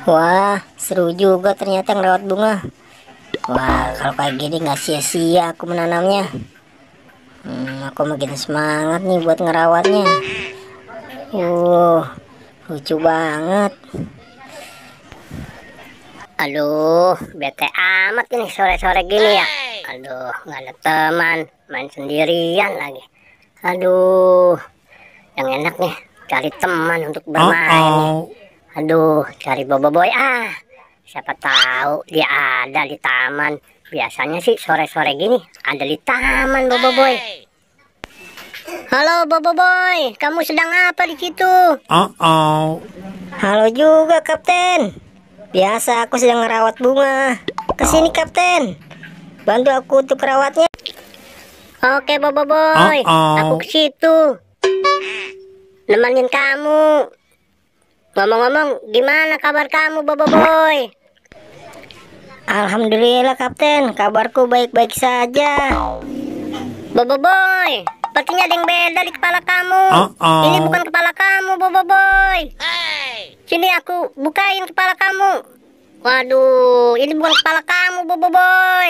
Wah, seru juga ternyata ngerawat bunga. Wah, kalau kayak gini nggak sia-sia aku menanamnya. Aku makin semangat nih buat ngerawatnya. Lucu banget. Aduh, bete amat ini sore-sore gini ya. Aduh, nggak ada teman, main sendirian lagi. Aduh, yang enak nih cari teman untuk bermain nih. Aduh, cari boboiboy siapa tahu dia ada di taman. Biasanya sih sore-sore gini ada di taman boboiboy. Halo boboiboy, kamu sedang apa di situ? Halo juga Kapten. Biasa aku sedang merawat bunga. Kesini Kapten, bantu aku untuk rawatnya. Oke boboiboy, aku ke situ nemenin kamu. Ngomong-ngomong, gimana kabar kamu boboiboy? Alhamdulillah Kapten, kabarku baik-baik saja. Boboiboy, sepertinya ada yang beda di kepala kamu. Ini bukan kepala kamu boboiboy. Sini aku bukain kepala kamu. Waduh, ini bukan kepala kamu boboiboy.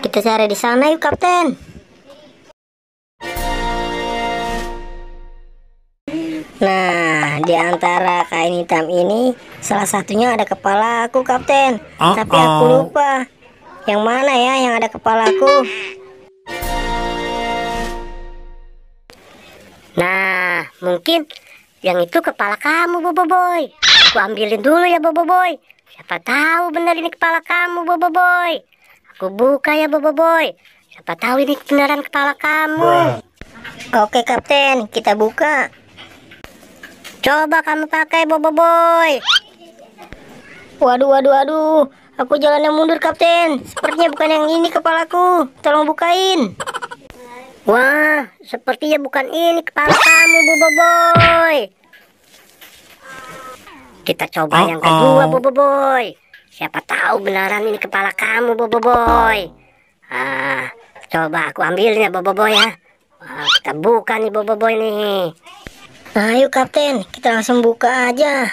Kita cari di sana yuk Kapten. Nah, di antara kain hitam ini salah satunya ada kepala aku Kapten. Tapi aku lupa yang mana ya yang ada kepalaku. Nah, mungkin yang itu kepala kamu boboiboy. Aku ambilin dulu ya boboiboy. Siapa tahu benar ini kepala kamu boboiboy. Aku buka ya boboiboy. Siapa tahu ini beneran kepala kamu. Oke Kapten, kita buka. Coba kamu pakai boboiboy. Waduh, aku jalannya mundur Kapten. Sepertinya bukan yang ini kepalaku. Tolong bukain. Wah, sepertinya bukan ini kepala kamu boboiboy. Kita coba yang kedua boboiboy. Siapa tahu beneran ini kepala kamu boboiboy. Coba aku ambilnya boboiboy ya. Kita buka nih boboiboy nih. Ayo Kapten, kita langsung buka aja.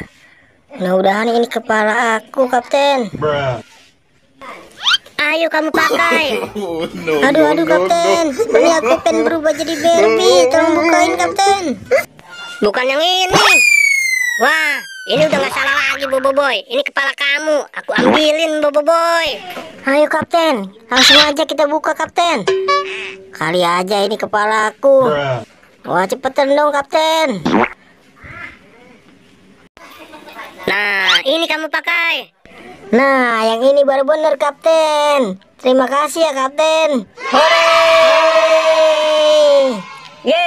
Mudah-mudahan ini kepala aku Kapten. Ayo kamu pakai. Aduh Kapten, sebenarnya aku pengen berubah jadi Barbie. Tolong bukain Kapten. Bukan yang ini. Wah, ini udah nggak salah lagi boboiboy. Ini kepala kamu, aku ambilin boboiboy. Ayo Kapten, langsung aja kita buka Kapten. Kali aja ini kepala aku. Wah, cepetan dong Kapten. Nah, ini kamu pakai. Nah, yang ini baru bener Kapten. Terima kasih ya Kapten. Hore! Yeay!